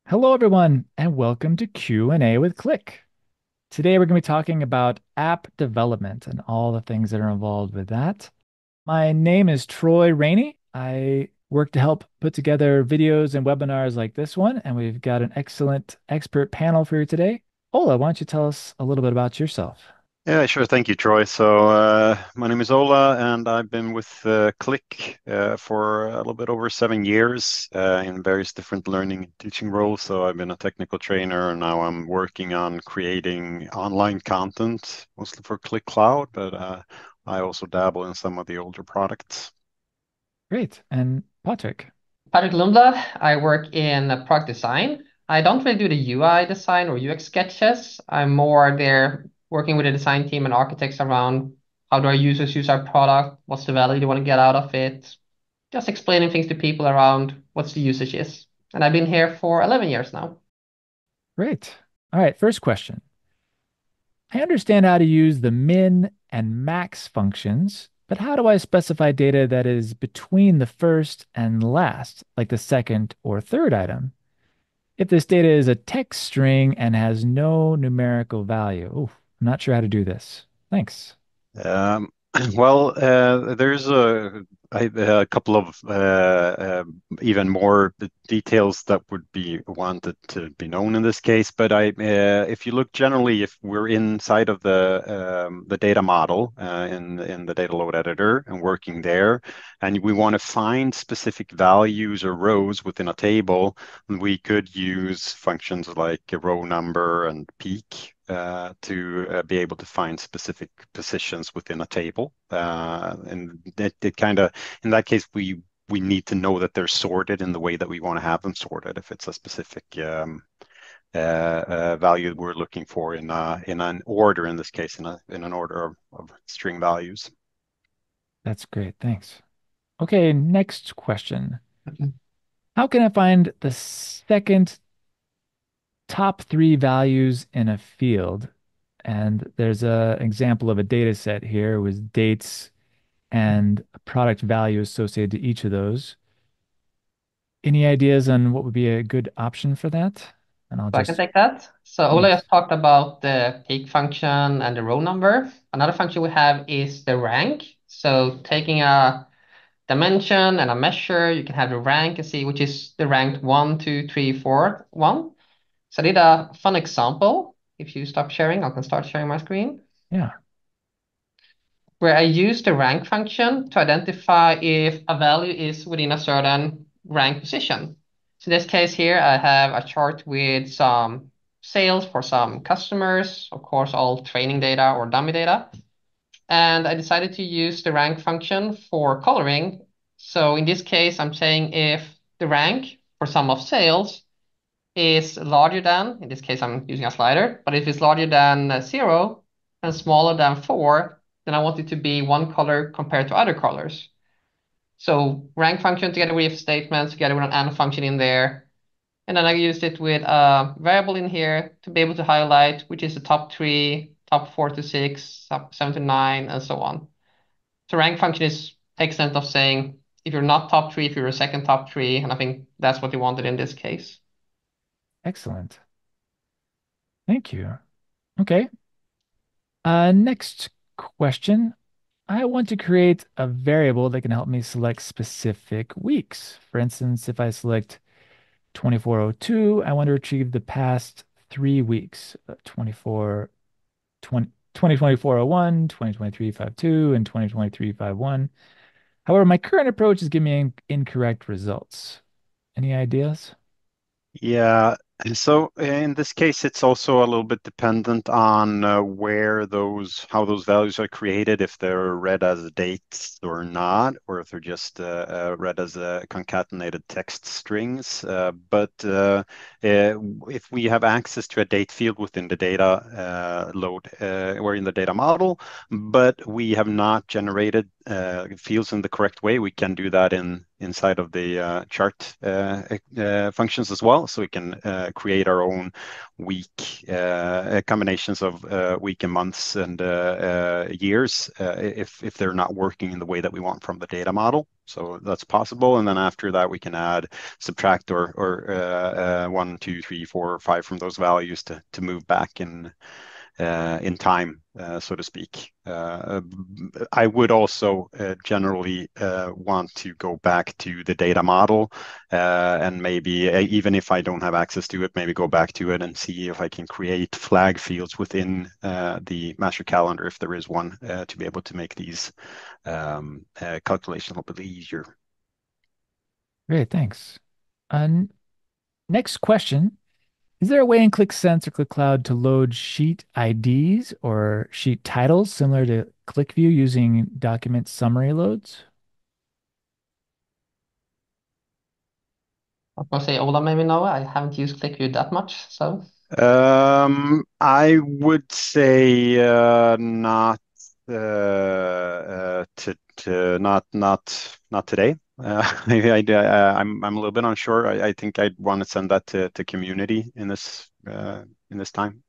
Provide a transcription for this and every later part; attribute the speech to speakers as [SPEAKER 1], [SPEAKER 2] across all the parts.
[SPEAKER 1] Hello, everyone, and welcome to Q&A with Qlik. Today, we're going to be talking about app development and all the things that are involved with that. My name is Troy Rainey. I work to help put together videos and webinars like this one, and we've got an excellent expert panel for you today. Ola, why don't you tell us a little bit about yourself?
[SPEAKER 2] Yeah, sure. Thank you, Troy. My name is Ola, and I've been with Qlik for a little bit over 7 years in various different learning and teaching roles. So I've been a technical trainer, and now I'm working on creating online content, mostly for Qlik Cloud, but I also dabble in some of the older products.
[SPEAKER 1] Great. And Patrick?
[SPEAKER 3] Patrick Lundblad. I work in product design. I don't really do the UI design or UX sketches. I'm more there working with the design team and architects around how do our users use our product, what's the value they want to get out of it, just explaining things to people around what's the usage is. And I've been here for 11 years now.
[SPEAKER 1] Great. All right, first question. I understand how to use the min and max functions, but how do I specify data that is between the first and last, like the second or third item? If this data is a text string and has no numerical value, ooh, I'm not sure how to do this. Thanks.
[SPEAKER 2] Um, there's a couple of even more details that would be wanted to be known in this case. But if you look generally, if we're inside of the data model in the data load editor and working there, and we want to find specific values or rows within a table, we could use functions like a row number and peak to be able to find specific positions within a table. And it kind of, in that case, we need to know that they're sorted in the way that we want to have them sorted. If it's a specific value we're looking for in an order, in this case, in an order of string values.
[SPEAKER 1] That's great. Thanks. Okay, next question.
[SPEAKER 3] Mhm.
[SPEAKER 1] How can I find the second top three values in a field? And there's an example of a data set here with dates and a product value associated to each of those. Any ideas on what would be a good option for that? And I'll
[SPEAKER 3] So I can
[SPEAKER 1] just,
[SPEAKER 3] take that. So Ola
[SPEAKER 1] thanks.
[SPEAKER 3] has talked about the peak function and the row number. Another function we have is the rank. So taking a dimension and a measure, you can have the rank and see which is the ranked 1, 2, 3, 4, 1. So I did a fun example. If you stop sharing, I can start sharing my screen,
[SPEAKER 1] Yeah,
[SPEAKER 3] where I use the rank function to identify if a value is within a certain rank position. So in this case here, I have a chart with some sales for some customers, of course, all training data or dummy data. And I decided to use the rank function for coloring. So in this case, I'm saying if the rank for sum of sales is larger than, in this case, I'm using a slider, but if it's larger than 0 and smaller than 4, then I want it to be one color compared to other colors. So rank function together with if statements, together with an and function in there. And then I used it with a variable in here to be able to highlight which is the top 3, top 4 to 6, top 7 to 9, and so on. So rank function is excellent of saying if you're not top 3, if you're a second top 3, and I think that's what we wanted in this case.
[SPEAKER 1] excellent. Thank you. Okay. Next question. I want to create a variable that can help me select specific weeks. For instance, if I select 2402, I want to retrieve the past 3 weeks, 24, 20, 2024-01, 2023-52, and 2023-51. However, my current approach is giving me incorrect results. Any ideas?
[SPEAKER 2] Yeah. And so in this case, it's also a little bit dependent on how those values are created, if they're read as dates or not, or if they're just read as concatenated text strings. But if we have access to a date field within the data load or in the data model, but we have not generated fields in the correct way, we can do that inside of the chart functions as well. So we can create our own week combinations of week and months and years if they're not working in the way that we want from the data model. So that's possible. And then after that, we can add, subtract, or 1, 2, 3, 4, 5 from those values to move back in time, so to speak. I would also generally want to go back to the data model and maybe even if I don't have access to it, maybe go back to it and see if I can create flag fields within the master calendar, if there is one, to be able to make these calculations a little bit easier.
[SPEAKER 1] Great, thanks. Next question. Is there a way in Qlik Sense or Qlik Cloud to load sheet IDs or sheet titles similar to Qlik View using document summary loads?
[SPEAKER 3] I was gonna say Ola maybe know. I haven't used ClickView that much, so
[SPEAKER 2] I would say not not today. I'm a little bit unsure. I think I'd want to send that to community in this time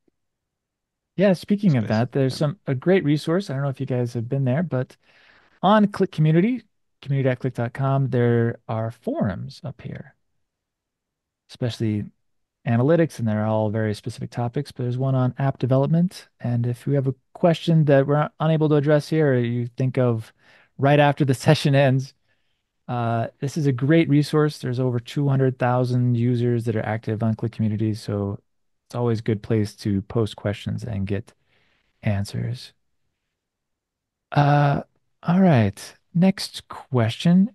[SPEAKER 1] Yeah, speaking of
[SPEAKER 2] space.
[SPEAKER 1] that, there's
[SPEAKER 2] Yeah.
[SPEAKER 1] a great resource. I don't know if you guys have been there, but on Qlik Community, community.qlik.com, there are forums up here, especially analytics, and they're all very specific topics. But there's one on app development. And if you have a question that we're unable to address here, or you think of right after the session ends, this is a great resource. There's over 200,000 users that are active on Qlik Community, so it's always a good place to post questions and get answers. Uh, all right. Next question.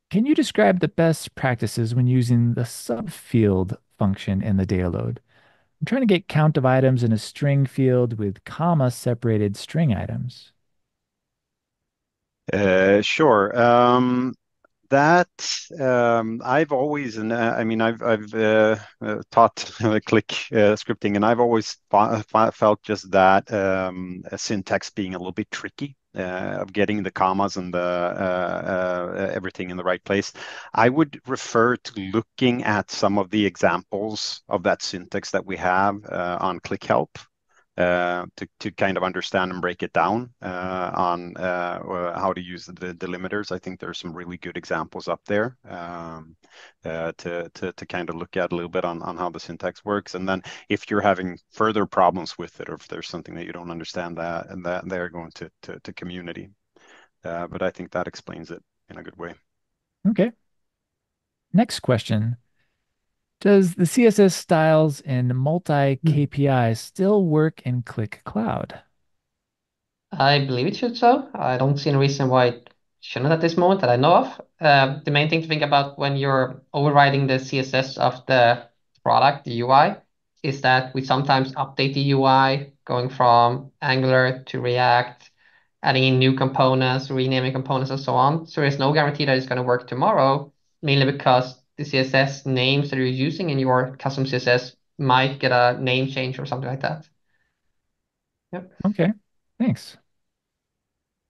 [SPEAKER 1] Can you describe the best practices when using the subfield function in the data load? I'm trying to get count of items in a string field with comma separated string items.
[SPEAKER 2] Sure. That I've always, and I mean, I've taught Qlik scripting, and I've always felt just that syntax being a little bit tricky. Of getting the commas and the everything in the right place. I would refer to looking at some of the examples of that syntax that we have on Qlik Help to kind of understand and break it down on how to use the delimiters. I think there's some really good examples up there to kind of look at a little bit on how the syntax works. And then if you're having further problems with it, or if there's something that you don't understand, that they're going to community. But I think that explains it in a good way.
[SPEAKER 1] Okay. Next question. Does the CSS styles and multi-KPI still work in Qlik Cloud?
[SPEAKER 3] I believe it should so. I don't see any reason why it shouldn't at this moment that I know of. The main thing to think about when you're overriding the CSS of the product, the UI, is that we sometimes update the UI going from Angular to React, adding in new components, renaming components, and so on. So there's no guarantee that it's going to work tomorrow, mainly because the CSS names that you're using in your custom CSS might get a name change or something like that. Yep.
[SPEAKER 1] Okay, thanks.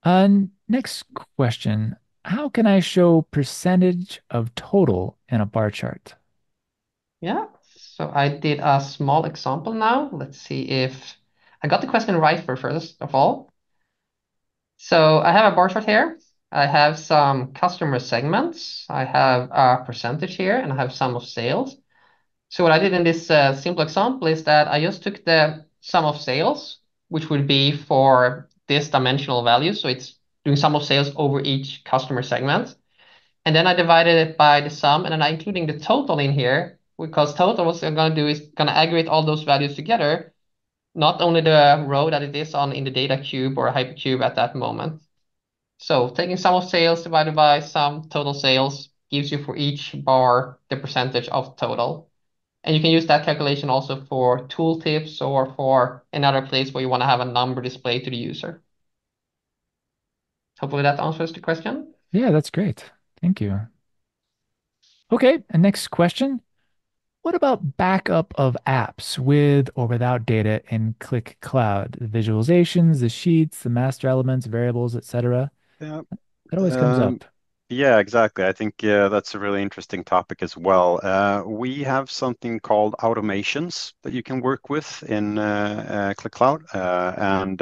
[SPEAKER 1] Next question. How can I show percentage of total in a bar chart?
[SPEAKER 3] Yeah, so I did a small example now. Let's see if I got the question right for first of all. So I have a bar chart here. I have some customer segments. I have a percentage here, and I have sum of sales. So what I did in this simple example is that I just took the sum of sales, which would be for this dimensional value. So it's doing sum of sales over each customer segment. And then I divided it by the sum, and then I'm including the total in here because total what I'm going to do is going to aggregate all those values together, not only the row that it is on in the data cube or hypercube at that moment. So taking sum of sales divided by sum total sales gives you for each bar the percentage of total. And you can use that calculation also for tooltips or for another place where you want to have a number displayed to the user. Hopefully that answers the question.
[SPEAKER 1] Yeah, that's great. Thank you. Okay, and next question. What about backup of apps with or without data in Qlik Cloud? The visualizations, the sheets, the master elements, variables, etc.
[SPEAKER 2] Yeah.
[SPEAKER 1] That always comes
[SPEAKER 2] Um,
[SPEAKER 1] up.
[SPEAKER 2] yeah, exactly. I think that's a really interesting topic as well. We have something called automations that you can work with in Qlik Cloud, and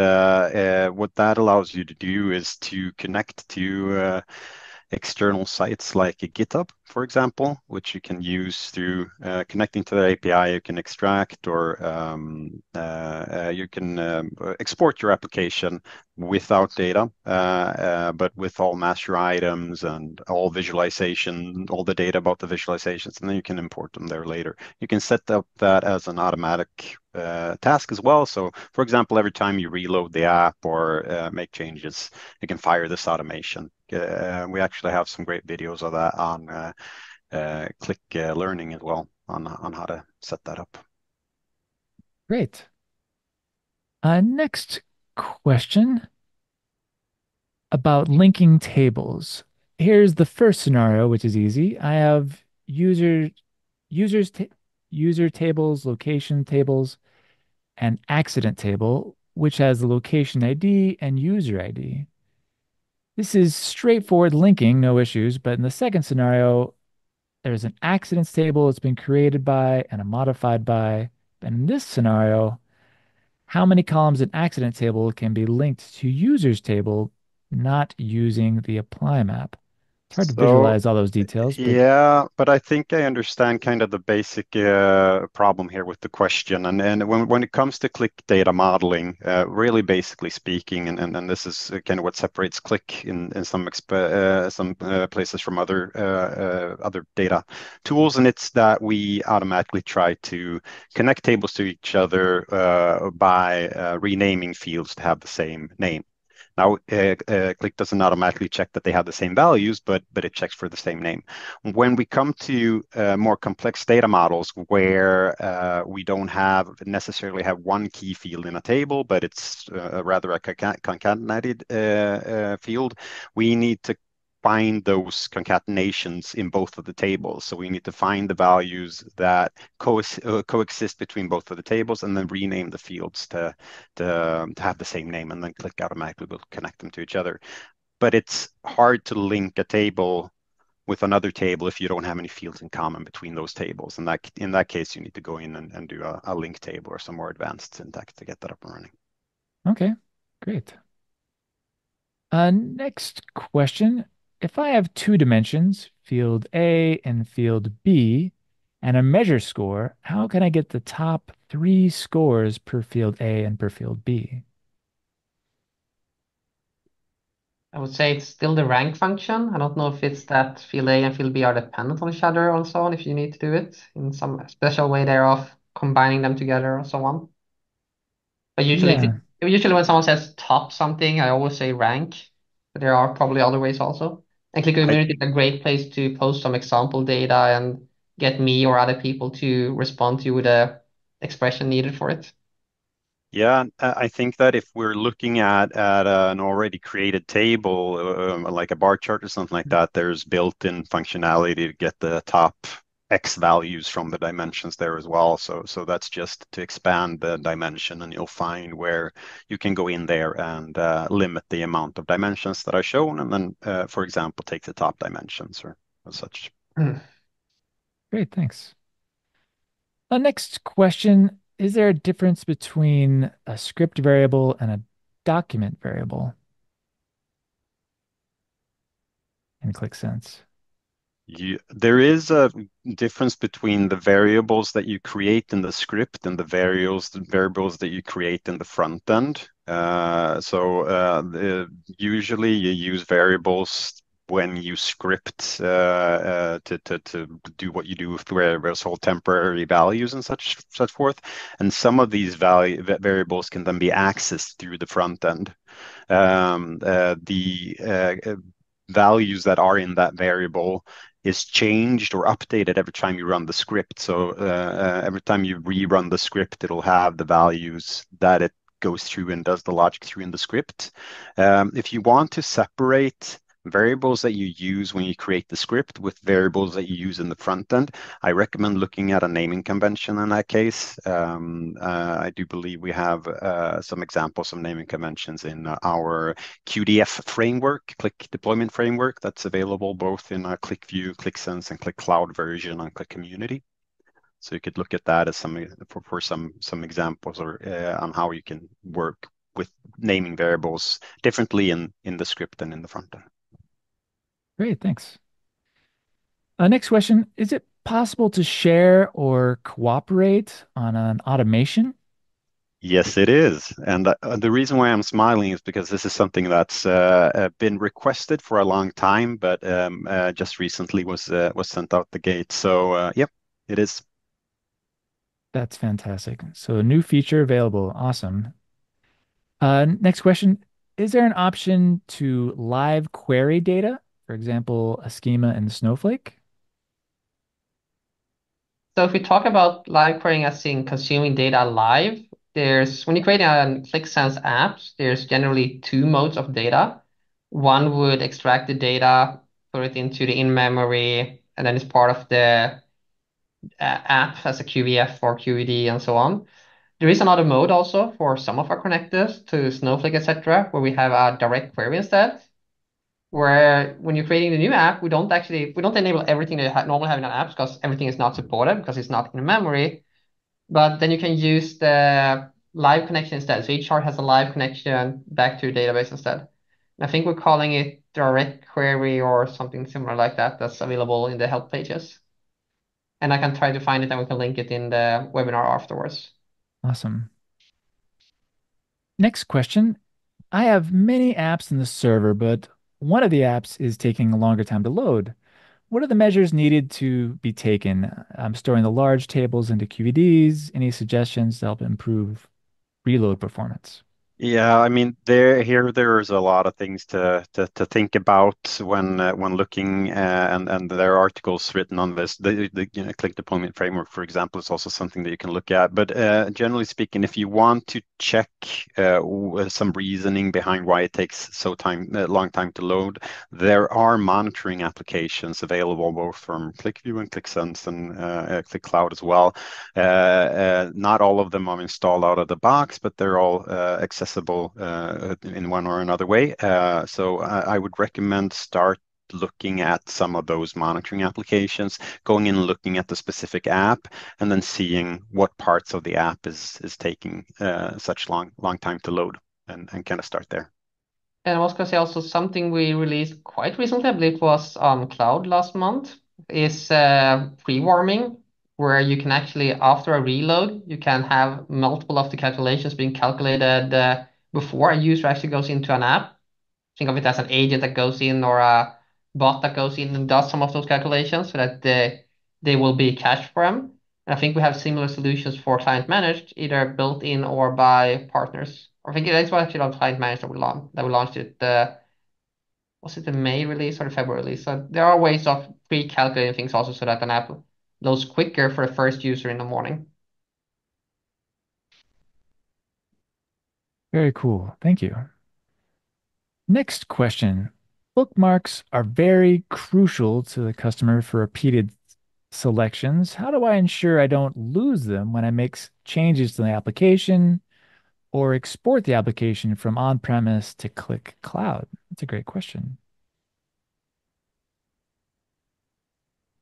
[SPEAKER 2] what that allows you to do is to connect to external sites like GitHub, for example, which you can use through connecting to the API. You can extract or you can export your application without data, but with all master items and all visualization, all the data about the visualizations, and then you can import them there later. You can set up that as an automatic task as well. So, for example, every time you reload the app or make changes, you can fire this automation. We actually have some great videos of that on Qlik Learning as well on how to set that up.
[SPEAKER 1] Great. Next question about linking tables. Here's the first scenario, which is easy. I have users ta user tables, location tables, and accident table, which has the location ID and user ID. This is straightforward linking, no issues. But in the second scenario, there's an accidents table it's been created by and a modified by. And in this scenario, how many columns in accident table can be linked to users table not using the apply map? It's hard to
[SPEAKER 2] So
[SPEAKER 1] visualize all those details, but
[SPEAKER 2] yeah, but I think I understand kind of the basic problem here with the question. And when it comes to Qlik data modeling, really basically speaking, and this is kind of what separates Qlik in some places from other data tools, and it's that we automatically try to connect tables to each other by renaming fields to have the same name. Now, Qlik doesn't automatically check that they have the same values, but it checks for the same name. When we come to more complex data models where we don't have necessarily have one key field in a table, but it's rather a concatenated field, we need to find those concatenations in both of the tables. So we need to find the values that coexist between both of the tables and then rename the fields to have the same name, and then Qlik automatically will connect them to each other. But it's hard to link a table with another table if you don't have any fields in common between those tables. And in that case, you need to go in and do a link table or some more advanced syntax to get that up and running.
[SPEAKER 1] okay, great. Next question. If I have two dimensions, field A and field B, and a measure score, how can I get the top three scores per field A and per field B?
[SPEAKER 3] I would say it's still the rank function. I don't know if it's that field A and field B are dependent on each other or so on, if you need to do it in some special way thereof, combining them together or so on. But
[SPEAKER 1] Yeah,
[SPEAKER 3] usually when someone says top something, I always say rank, but there are probably other ways also. And Qlik
[SPEAKER 2] I
[SPEAKER 3] Community is a great place to post some example data and get me or other people to respond to you with a expression needed for it.
[SPEAKER 2] Yeah, I think that if we're looking at an already created table, like a bar chart or something like that, there's built-in functionality to get the top X values from the dimensions there as well. So that's just to expand the dimension, and you'll find where you can go in there and limit the amount of dimensions that are shown, and then, for example, take the top dimensions or such.
[SPEAKER 1] great, thanks. Next question. Is there a difference between a script variable and a document variable in Qlik Sense?
[SPEAKER 2] There is a difference between the variables that you create in the script and the variables that you create in the front end. Usually you use variables when you script to do what you do with variables, hold temporary values and such forth. And some of these variables can then be accessed through the front end. The values that are in that variable is changed or updated every time you run the script. So every time you rerun the script, it'll have the values that it goes through and does the logic through in the script. If you want to separate variables that you use when you create the script with variables that you use in the front end, I recommend looking at a naming convention in that case. I do believe we have some examples of naming conventions in our QDF framework, Qlik deployment framework, that's available both in a Qlik View, Qlik Sense, and Qlik Cloud version on Qlik Community. So you could look at that as for some examples or on how you can work with naming variables differently in the script and in the front end.
[SPEAKER 1] Great, thanks. Next question, is it possible to share or cooperate on an automation?
[SPEAKER 2] Yes, it is. And the reason why I'm smiling is because this is something that's been requested for a long time, but just recently was sent out the gate. So yep, it is.
[SPEAKER 1] That's fantastic. So a new feature available. Awesome. Next question. Is there an option to live query data? For example, a schema in Snowflake?
[SPEAKER 3] So if we talk about live querying as in consuming data live, when you create a Qlik Sense app, there's generally two modes of data. One would extract the data, put it into the in-memory, and then it's part of the app as a QVF or QED and so on. There is another mode also for some of our connectors to Snowflake, etc., where we have a direct query instead. Where when you're creating the new app, we don't enable everything that you normally have in an app because everything is not supported because it's not in memory. But then you can use the live connection instead. So each chart has a live connection back to your database instead. And I think we're calling it direct query or something similar like that. That's available in the help pages. And I can try to find it and we can link it in the webinar afterwards.
[SPEAKER 1] Awesome. Next question. I have many apps in the server, but one of the apps is taking a longer time to load. What are the measures needed to be taken? I'm storing the large tables into QVDs. Any suggestions to help improve reload performance?
[SPEAKER 2] Yeah, I mean, there's a lot of things to think about when looking, and there are articles written on this. The Qlik deployment framework, for example, is also something that you can look at. But generally speaking, if you want to check some reasoning behind why it takes long time to load, there are monitoring applications available both from Qlik View and Qlik Sense and Qlik Cloud as well. Not all of them are installed out of the box, but they're all accessible in one or another way. So I would recommend start looking at some of those monitoring applications, going in and looking at the specific app, and then seeing what parts of the app is taking such long time to load, and kind of start there.
[SPEAKER 3] And I was going to say also something we released quite recently, I believe it was on Cloud last month, is pre-warming, where you can actually, after a reload, you can have multiple of the calculations being calculated before a user actually goes into an app. Think of it as an agent that goes in or a bot that goes in and does some of those calculations so that they will be cached for them. And I think we have similar solutions for client managed, either built in or by partners. I think that's what actually on client managed that we launched it. Was it the May release or the February release? So there are ways of pre-calculating things also so that an app loads quicker for the first user in the morning.
[SPEAKER 1] Very cool. Thank you. Next question. Bookmarks are very crucial to the customer for repeated selections. How do I ensure I don't lose them when I make changes to the application or export the application from on-premise to Qlik Cloud? That's a great question.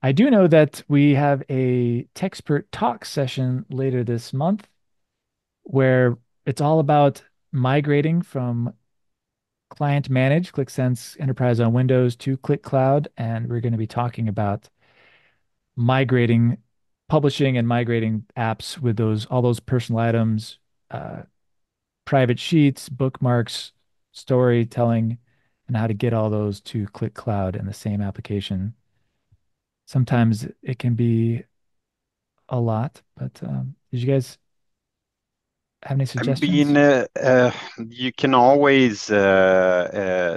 [SPEAKER 1] I do know that we have a Techspert talk session later this month where it's all about migrating from client managed ClickSense Enterprise on Windows to Qlik Cloud. And we're going to be talking about migrating, publishing and migrating apps with all those personal items, uh, private sheets, bookmarks, storytelling, and how to get all those to Qlik Cloud in the same application. Sometimes it can be a lot, but did you guys have any
[SPEAKER 2] I mean,
[SPEAKER 1] suggestions?
[SPEAKER 2] you can always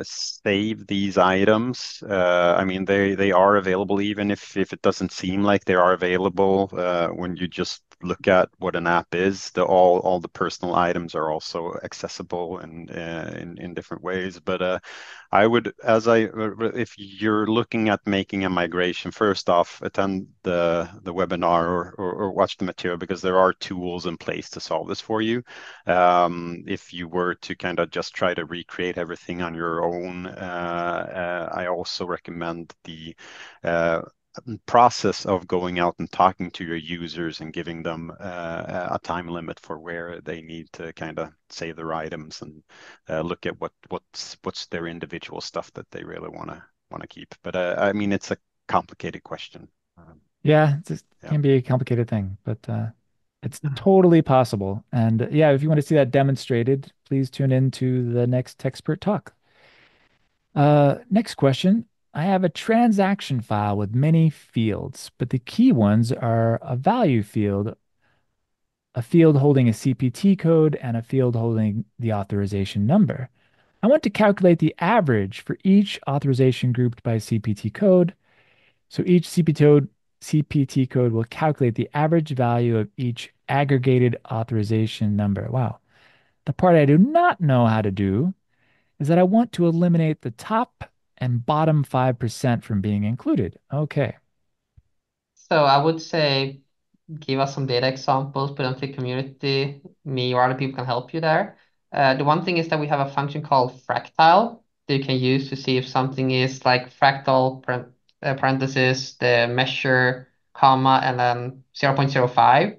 [SPEAKER 2] save these items. I mean, they are available even if it doesn't seem like they are available when you just look at what an app is. All the personal items are also accessible in different ways. But I would, if you're looking at making a migration, first off, attend the webinar or watch the material, because there are tools in place to solve this for you. If you were to kind of just try to recreate everything on your own, I also recommend the process of going out and talking to your users and giving them a time limit for where they need to kind of save their items and look at what's their individual stuff that they really want to keep. But I mean, it's a complicated question.
[SPEAKER 1] Yeah, it
[SPEAKER 2] Yeah.
[SPEAKER 1] can be a complicated thing, but it's totally possible. And yeah, if you want to see that demonstrated, please tune in to the next Techspert talk. Next question. I have a transaction file with many fields, but the key ones are a value field, a field holding a CPT code, and a field holding the authorization number. I want to calculate the average for each authorization grouped by CPT code. So each CPT code will calculate the average value of each aggregated authorization number. Wow. The part I do not know how to do is that I want to eliminate the top and bottom 5% from being included. Okay.
[SPEAKER 3] So I would say give us some data examples, put them to the community. Me or other people can help you there. The one thing is that we have a function called fractile that you can use to see if something is like fractal parenthesis, the measure, comma, and then 0.05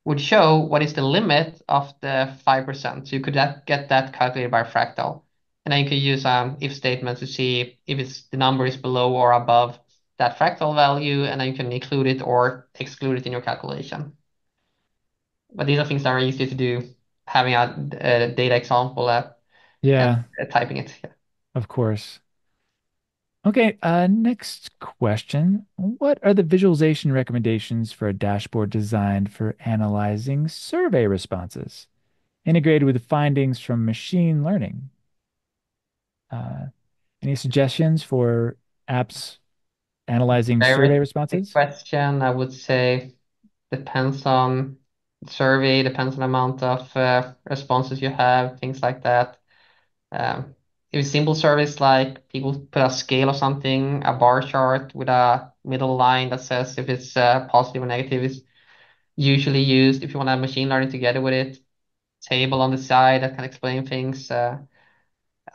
[SPEAKER 3] would show what is the limit of the 5%. So you could get that calculated by fractal. And then you could use if statement to see if the number is below or above that fractal value, and then you can include it or exclude it in your calculation. But these are things that are easy to do, having a data example and
[SPEAKER 1] Yeah,
[SPEAKER 3] typing it. Yeah.
[SPEAKER 1] of course. Okay, next question. What are the visualization recommendations for a dashboard designed for analyzing survey responses, integrated with findings from machine learning? Uh, any suggestions for apps analyzing survey
[SPEAKER 3] Very big
[SPEAKER 1] responses?
[SPEAKER 3] question. I would say depends on the survey, depends on the amount of responses you have, things like that. If it's simple surveys like people put a scale or something, a bar chart with a middle line that says if it's positive or negative is usually used. If you want to have machine learning together with it, table on the side that can explain things.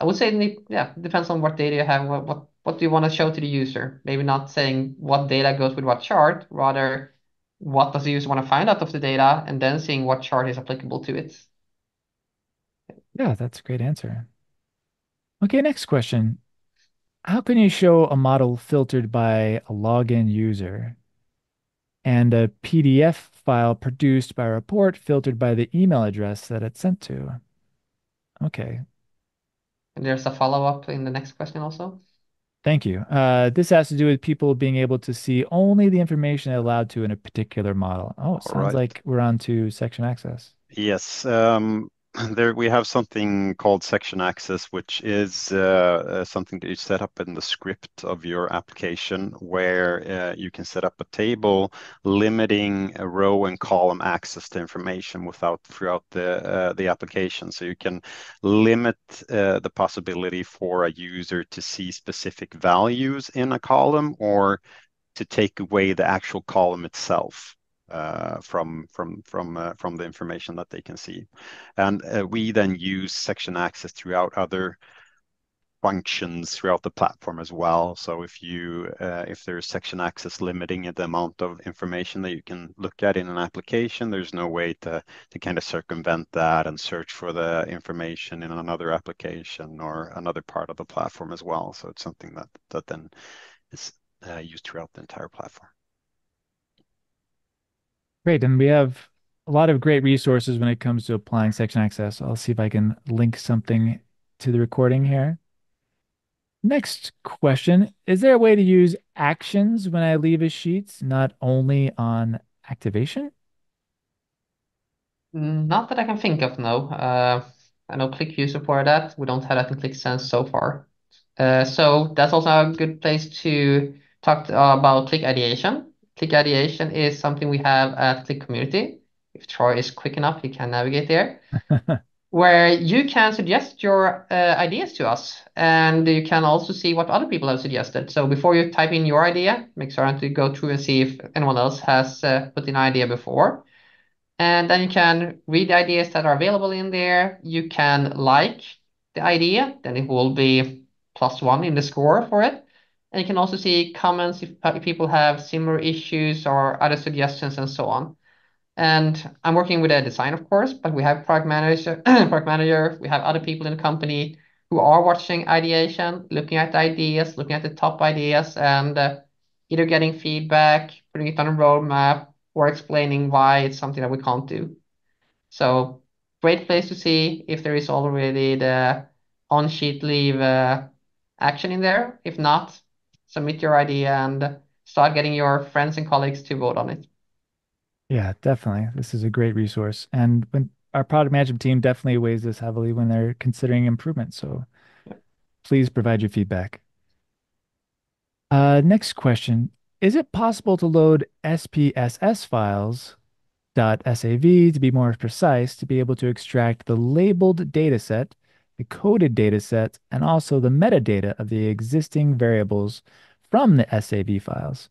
[SPEAKER 3] I would say, yeah, it depends on what data you have. What do you want to show to the user? Maybe not saying what data goes with what chart, rather what does the user want to find out of the data, and then seeing what chart is applicable to it.
[SPEAKER 1] Yeah, that's a great answer. Okay, next question. How can you show a model filtered by a login user and a PDF file produced by a report filtered by the email address that it's sent to? Okay,
[SPEAKER 3] And there's a follow-up in the next question also.
[SPEAKER 1] thank you. This has to do with people being able to see only the information they're allowed to in a particular model. Oh,
[SPEAKER 2] All
[SPEAKER 1] sounds
[SPEAKER 2] right.
[SPEAKER 1] like we're on to section access.
[SPEAKER 2] Yes, there we have something called section access, which is something that you set up in the script of your application, where you can set up a table limiting a row and column access to information throughout the application. So you can limit the possibility for a user to see specific values in a column, or to take away the actual column itself from the information that they can see. And we then use section access throughout other functions throughout the platform as well. So if there's section access limiting the amount of information that you can look at in an application, there's no way to kind of circumvent that and search for the information in another application or another part of the platform as well. So it's something that then is used throughout the entire platform.
[SPEAKER 1] Great, and we have a lot of great resources when it comes to applying section access. I'll see if I can link something to the recording here. Next question. Is there a way to use actions when I leave a sheet, not only on activation?
[SPEAKER 3] Not that I can think of, no. I know Qlik use support that. We don't have that in Qlik Sense so far. So that's also a good place to talk about Qlik ideation. Qlik ideation is something we have at Qlik Community. If Troy is quick enough, he can navigate there, where you can suggest your ideas to us, and you can also see what other people have suggested. So before you type in your idea, make sure to go through and see if anyone else has put in an idea before. And then you can read the ideas that are available in there. You can like the idea, then it will be +1 in the score for it. And you can also see comments if people have similar issues or other suggestions and so on. And I'm working with a design, of course, but we have product manager, product manager. We have other people in the company who are watching ideation, looking at the ideas, looking at the top ideas, and either getting feedback, putting it on a roadmap, or explaining why it's something that we can't do. So great place to see if there is already the on-sheet leave action in there. If not, submit your idea and start getting your friends and colleagues to vote on it.
[SPEAKER 1] Yeah, definitely. This is a great resource. And when our product management team definitely weighs this heavily when they're considering improvement. So please provide your feedback. Next question. Is it possible to load SPSS files .sav to be more precise, to be able to extract the labeled dataset, the coded dataset, and also the metadata of the existing variables from the SAV files?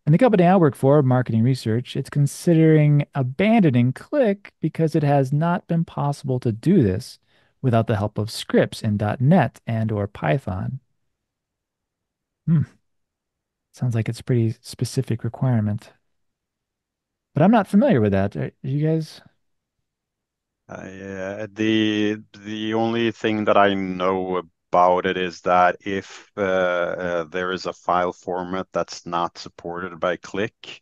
[SPEAKER 1] And the company I work for, Marketing Research, it's considering abandoning Qlik because it has not been possible to do this without the help of scripts in .NET and or Python. Hmm, sounds like it's a pretty specific requirement. But I'm not familiar with that. Are you guys?
[SPEAKER 2] The only thing that I know about it is that if there is a file format that's not supported by Qlik,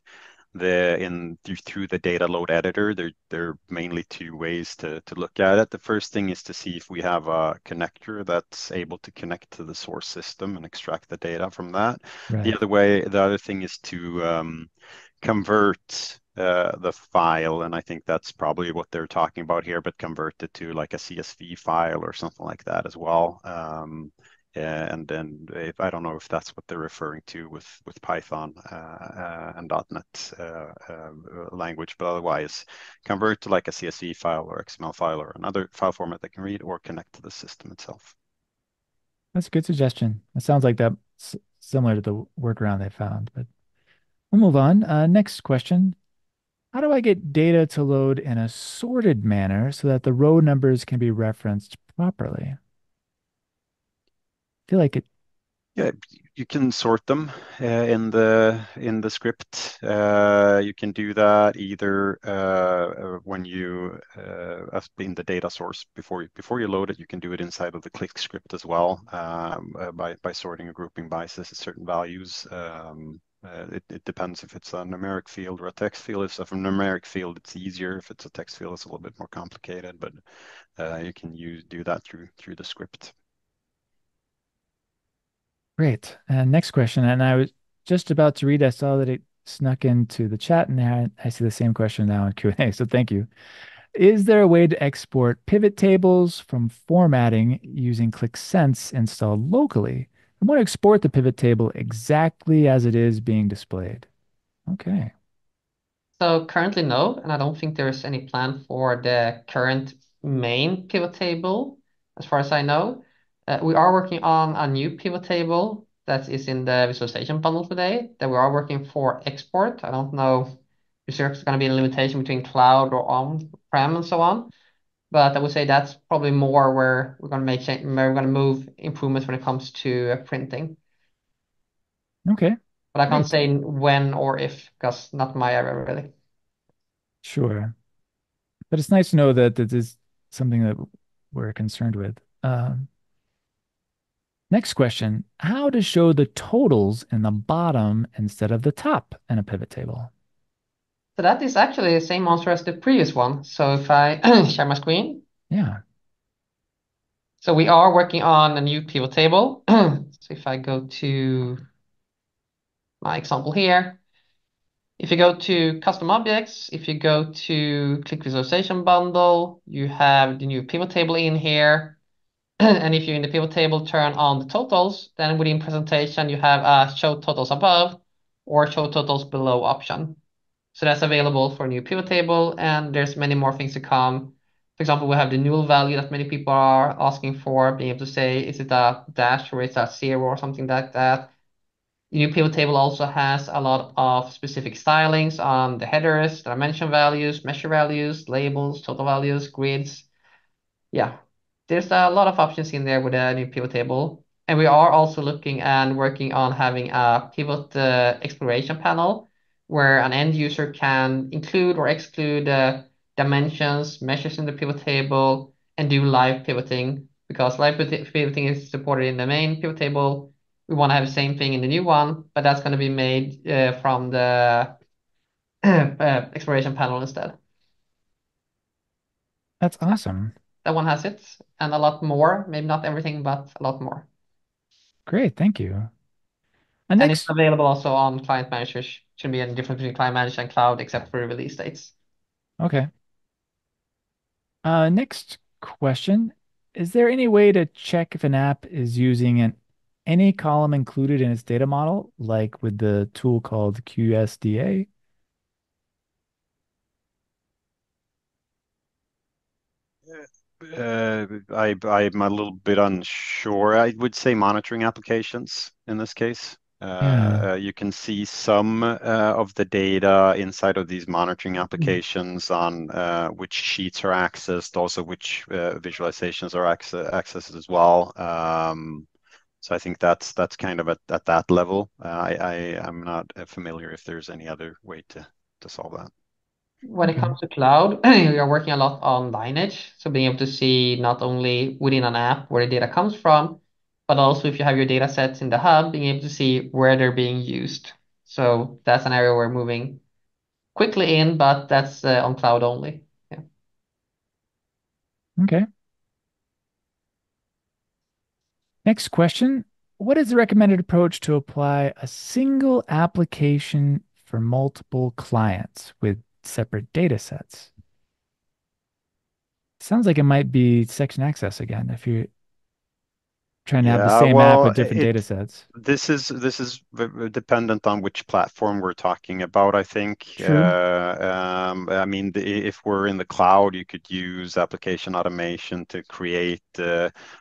[SPEAKER 2] through the data load editor, there are mainly two ways to look at it. The first thing is to see if we have a connector that's able to connect to the source system and extract the data from that.
[SPEAKER 1] Right.
[SPEAKER 2] The other thing is to convert the file, and I think that's probably what they're talking about here, but convert it to like a CSV file or something like that as well. And then I don't know if that's what they're referring to with Python and .NET language, but otherwise convert to like a CSV file or XML file or another file format that can read or connect to the system itself.
[SPEAKER 1] That's a good suggestion. It sounds like that's similar to the workaround they found, but we'll move on. Next question. How do I get data to load in a sorted manner so that the row numbers can be referenced properly? I feel like it,
[SPEAKER 2] Yeah, you can sort them in the script. You can do that either when you in the data source before you load it. You can do it inside of the Qlik script as well by sorting and grouping by certain values. It depends if it's a numeric field or a text field. If it's a numeric field, it's easier. If it's a text field, it's a little bit more complicated. But you can do that through the script.
[SPEAKER 1] great. And next question. And I was just about to read, I saw that it snuck into the chat, and I see the same question now in Q&A. So thank you. Is there a way to export pivot tables from formatting using Qlik Sense installed locally? I want to export the pivot table exactly as it is being displayed. Okay.
[SPEAKER 3] So currently no, and I don't think there's any plan for the current main pivot table, as far as I know. We are working on a new pivot table that is in the visualization bundle today that we are working for export. I don't know if there's going to be a limitation between cloud or on-prem and so on, but I would say that's probably more where we're going to where we're going to move improvements when it comes to printing.
[SPEAKER 1] Okay.
[SPEAKER 3] But I can't
[SPEAKER 1] Great.
[SPEAKER 3] say when or if, because not my area really.
[SPEAKER 1] Sure. But it's nice to know that this is something that we're concerned with. Next question. How to show the totals in the bottom instead of the top in a pivot table?
[SPEAKER 3] So that is actually the same answer as the previous one. So if I share my screen,
[SPEAKER 1] Yeah.
[SPEAKER 3] so we are working on a new pivot table. So if I go to my example here, if you go to custom objects, if you go to Qlik visualization bundle, you have the new pivot table in here. And if you in the pivot table turn on the totals, then within presentation you have show totals above. or show totals below option. So that's available for new pivot table, and there's many more things to come. For example, we have the null value that many people are asking for, being able to say, is it a dash or is that zero or something like that. The new pivot table also has a lot of specific stylings on the headers, dimension values, measure values, labels, total values, grids. Yeah, there's a lot of options in there with a new pivot table. And we are also looking and working on having a pivot exploration panel where an end user can include or exclude dimensions, measures in the pivot table, and do live pivoting. Because live pivoting is supported in the main pivot table, we want to have the same thing in the new one, but that's going to be made from the exploration panel instead.
[SPEAKER 1] That's awesome.
[SPEAKER 3] That one has it, and a lot more. Maybe not everything, but a lot more.
[SPEAKER 1] Great, thank you.
[SPEAKER 3] And it's
[SPEAKER 1] Next,
[SPEAKER 3] available also on client managers. Shouldn't be any difference between client manager and cloud except for release dates.
[SPEAKER 1] okay. Next question. Is there any way to check if an app is using any column included in its data model, like with the tool called QSDA?
[SPEAKER 2] I'm a little bit unsure. I would say monitoring applications in this case.
[SPEAKER 1] Yeah.
[SPEAKER 2] You can see some of the data inside of these monitoring applications on which sheets are accessed, also which visualizations are accessed as well. So I think that's kind of at that level. I am not familiar if there's any other way to solve that.
[SPEAKER 3] When it
[SPEAKER 1] Okay.
[SPEAKER 3] comes to cloud, we are working a lot on lineage. So being able to see not only within an app where the data comes from, but also if you have your data sets in the hub, being able to see where they're being used. So that's an area we're moving quickly in, but that's on cloud only. Yeah.
[SPEAKER 1] Okay. Next question. What is the recommended approach to apply a single application for multiple clients with separate data sets? Sounds like it might be section access again if you're trying to have the
[SPEAKER 2] Yeah,
[SPEAKER 1] same app
[SPEAKER 2] well,
[SPEAKER 1] with different data sets.
[SPEAKER 2] this is dependent on which platform we're talking about, I think.
[SPEAKER 1] True.
[SPEAKER 2] I mean, if we're in the cloud, you could use application automation to create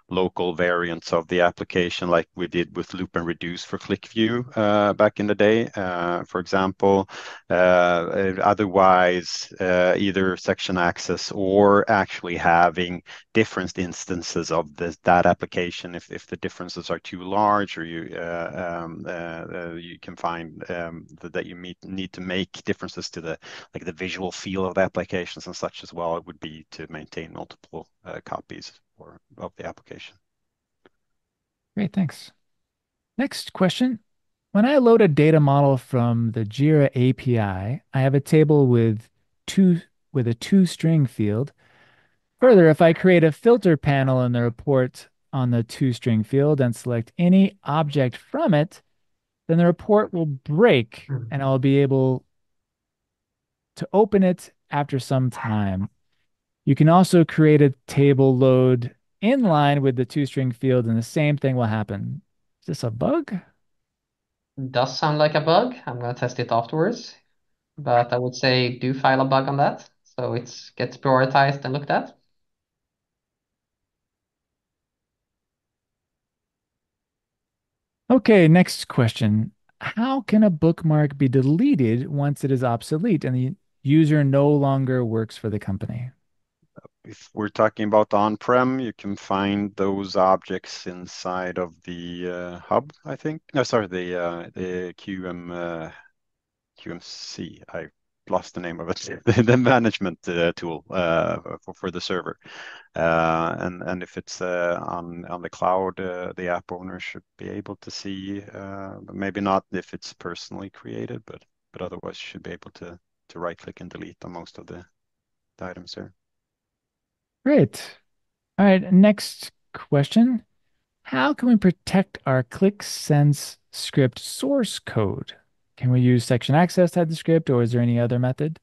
[SPEAKER 2] local variants of the application, like we did with loop and reduce for ClickView back in the day, for example. Otherwise, either section access or actually having different instances of that application if the differences are too large, or you can find that you need to make differences to the visual feel of the applications and such as well. It would be to maintain multiple copies of the application.
[SPEAKER 1] Great, thanks. Next question. When I load a data model from the Jira API, I have a table two with a two-string field. Further, if I create a filter panel in the report on the two-string field and select any object from it, then the report will break and I'll be able to open it after some time. You can also create a table load in line with the two-string field, and the same thing will happen. Is this a bug?
[SPEAKER 3] Does sound like a bug. I'm gonna test it afterwards, but I would say do file a bug on that so it gets prioritized and looked at.
[SPEAKER 1] Okay, next question. How can a bookmark be deleted once it is obsolete and the user no longer works for the company?
[SPEAKER 2] If we're talking about on-prem, you can find those objects inside of the hub, I think. No, sorry, the QMC. I lost the name of it. The management tool for the server. And if it's on the cloud, the app owner should be able to see. Maybe not if it's personally created, but otherwise should be able to right click and delete on most of the items there.
[SPEAKER 1] Great. All right, next question. How can we protect our ClickSense script source code? Can we use section access to add the script, or is there any other method?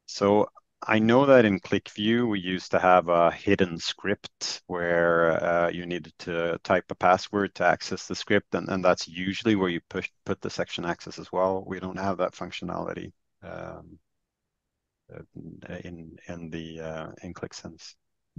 [SPEAKER 2] So I know that in Qlik View we used to have a hidden script where you needed to type a password to access the script, and that's usually where you put the section access as well. We don't have that functionality um, in Qlik Sense.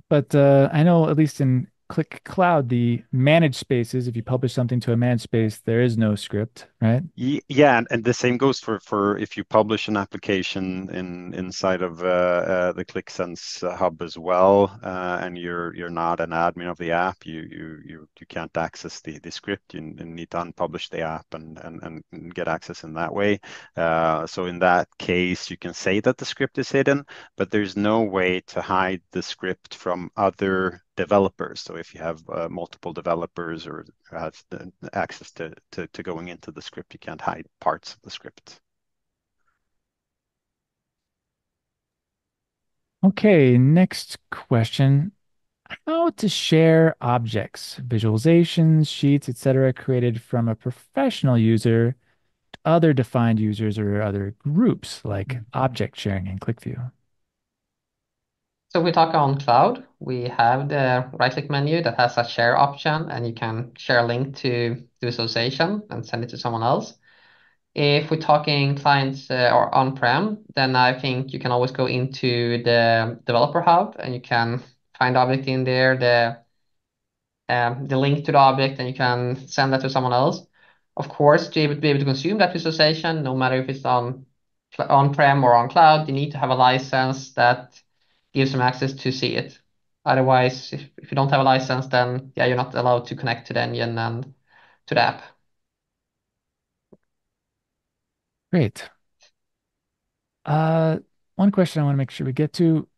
[SPEAKER 1] But I know at least in Qlik Cloud, the managed spaces, if you publish something to a managed space, there is no script, right?
[SPEAKER 2] Yeah, and the same goes for if you publish an application inside of the ClickSense hub as well, and you're not an admin of the app, you can't access the script. You need to unpublish the app and get access in that way. So in that case, you can say that the script is hidden, but there's no way to hide the script from other developers. So if you have multiple developers or has the access to going into the script, you can't hide parts of the script.
[SPEAKER 1] Okay, next question. How to share objects, visualizations, sheets, etc., created from a professional user to other defined users or other groups, like object sharing in QlikView.
[SPEAKER 3] So we talk on cloud. We have the right-click menu that has a share option, and you can share a link to the visualization and send it to someone else. If we're talking clients or on-prem, then I think you can always go into the developer hub and you can find the object in there, the link to the object, and you can send that to someone else. Of course, to be able to consume that visualization, no matter if it's on-prem or on cloud, you need to have a license that gives them access to see it. Otherwise, if you don't have a license, then yeah, you're not allowed to connect to the engine and to the app.
[SPEAKER 1] Great. Uh, One question I want to make sure we get to.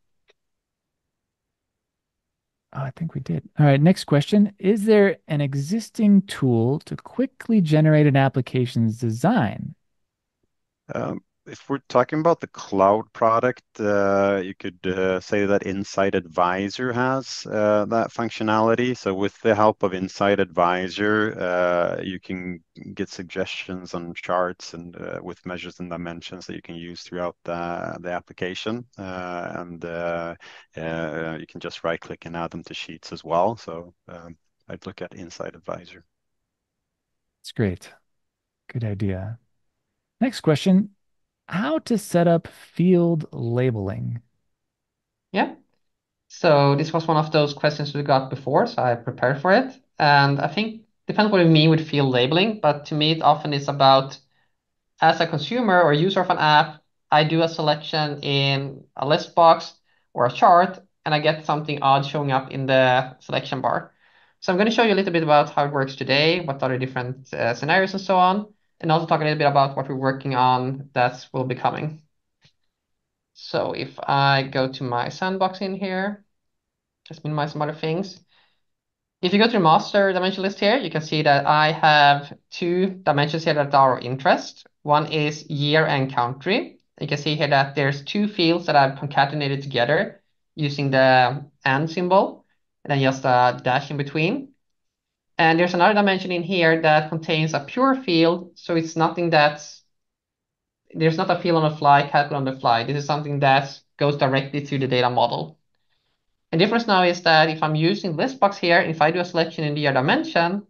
[SPEAKER 1] Oh, I think we did. All right, next question. Is there an existing tool to quickly generate an application's design?
[SPEAKER 2] If we're talking about the cloud product, you could say that Insight Advisor has that functionality. So with the help of Insight Advisor, you can get suggestions on charts and with measures and dimensions that you can use throughout the application. You can just right click and add them to sheets as well. So I'd look at Insight Advisor.
[SPEAKER 1] It's great. Good idea. Next question. How to set up field labeling?
[SPEAKER 3] Yeah. So this was one of those questions we got before, so I prepared for it. And I think depends what you mean with field labeling, but to me it often is about as a consumer or user of an app, I do a selection in a list box or a chart, and I get something odd showing up in the selection bar. So I'm going to show you a little bit about how it works today, what are the different scenarios and so on, and also talk a little bit about what we're working on that will be coming. So if I go to my sandbox in here, just minimize some other things. If you go to the master dimension list here, you can see that I have two dimensions here that are of interest. One is year and country. You can see here that there's two fields that I've concatenated together using the and symbol, and then just a dash in between. And there's another dimension in here that contains a pure field, so it's nothing there's not a field on the fly, calculate on the fly. This is something that goes directly to the data model. The difference now is that if I'm using list box here, if I do a selection in the year dimension,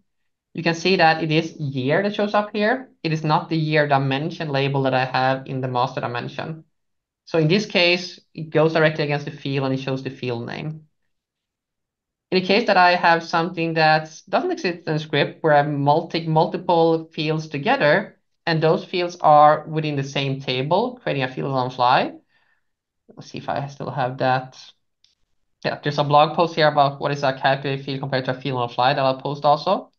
[SPEAKER 3] you can see that it is year that shows up here. It is not the year dimension label that I have in the master dimension. So in this case, it goes directly against the field and it shows the field name. In the case that I have something that doesn't exist in the script, where I have multiple fields together, and those fields are within the same table, creating a field on the fly. Let's see if I still have that. Yeah, there's a blog post here about what is a calculated field compared to a field on the fly that I'll post also.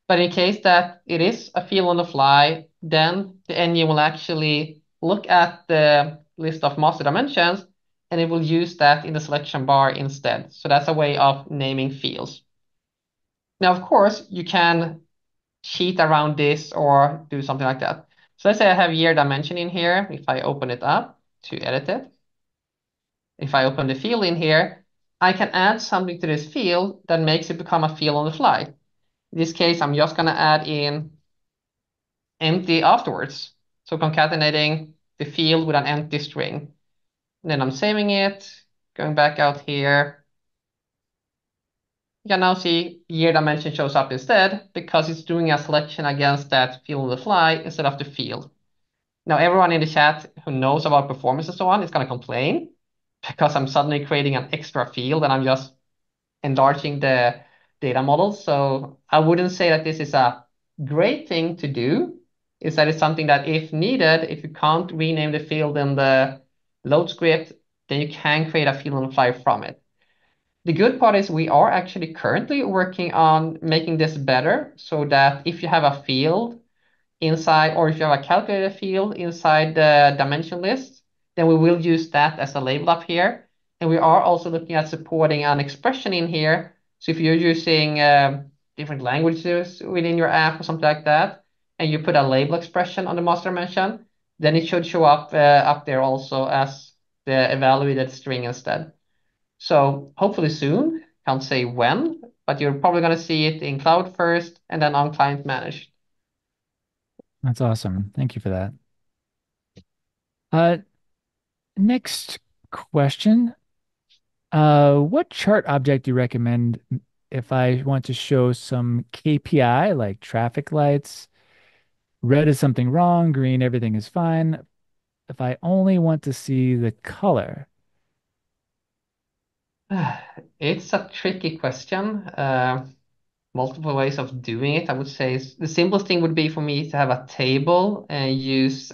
[SPEAKER 3] But in case that it is a field on the fly, then the engine will actually look at the list of master dimensions and it will use that in the selection bar instead. So that's a way of naming fields. Now, of course, you can cheat around this or do something like that. So let's say I have year dimension in here. If I open it up to edit it, if I open the field in here, I can add something to this field that makes it become a field on the fly. In this case, I'm just going to add in empty afterwards. So concatenating the field with an empty string. And then I'm saving it, going back out here. You can now see year dimension shows up instead because it's doing a selection against that field on the fly instead of the field. Now, everyone in the chat who knows about performance and so on is going to complain because I'm suddenly creating an extra field and I'm just enlarging the data model. So I wouldn't say that this is a great thing to do. Is that it's something that if needed, if you can't rename the field in the load script, then you can create a field on the fly from it. The good part is we are actually currently working on making this better so that if you have a field inside, or if you have a calculated field inside the dimension list, then we will use that as a label up here. And we are also looking at supporting an expression in here. So if you're using different languages within your app or something like that, and you put a label expression on the master dimension, then it should show up up there also as the evaluated string instead. So hopefully soon, can't say when, but you're probably going to see it in cloud first and then on client managed.
[SPEAKER 1] That's awesome. Thank you for that. Uh, Next question. What chart object do you recommend if I want to show some KPI like traffic lights? Red is something wrong, green, everything is fine. If I only want to see the color.
[SPEAKER 3] It's a tricky question. Multiple ways of doing it. I would say the simplest thing would be for me to have a table and use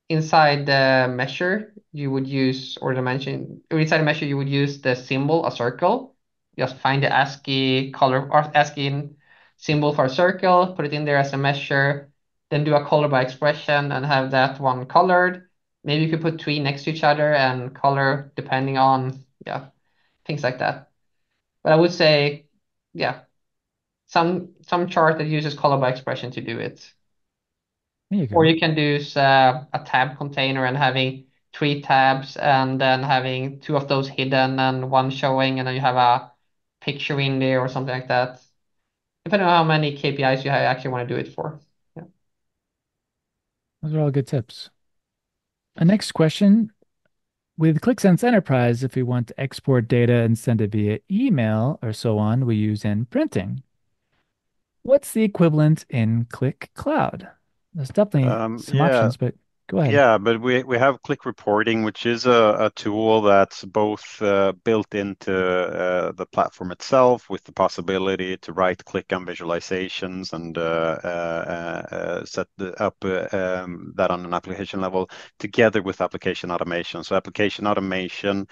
[SPEAKER 3] inside the measure, you would use, or dimension, or inside the measure, you would use the symbol, a circle. Just find the ASCII color or ASCII symbol for a circle, put it in there as a measure, then do a color by expression and have that one colored. Maybe you could put three next to each other and color depending on, yeah, things like that. But I would say, yeah, some chart that uses color by expression to do it.
[SPEAKER 1] There you
[SPEAKER 3] Or
[SPEAKER 1] go.
[SPEAKER 3] you can use a tab container and having three tabs and then having two of those hidden and one showing, and then you have a picture in there or something like that. Depending on how many KPIs you actually want to do it for. Yeah.
[SPEAKER 1] Those are all good tips. Next question. With ClickSense Enterprise, if we want to export data and send it via email or so on, we use NPrinting. What's the equivalent in Qlik Cloud? There's definitely some
[SPEAKER 2] Yeah,
[SPEAKER 1] options, but go ahead.
[SPEAKER 2] Yeah, but we have Qlik Reporting, which is a tool that's both built into the platform itself with the possibility to right-click on visualizations and set up that on an application level together with application automation. So application automation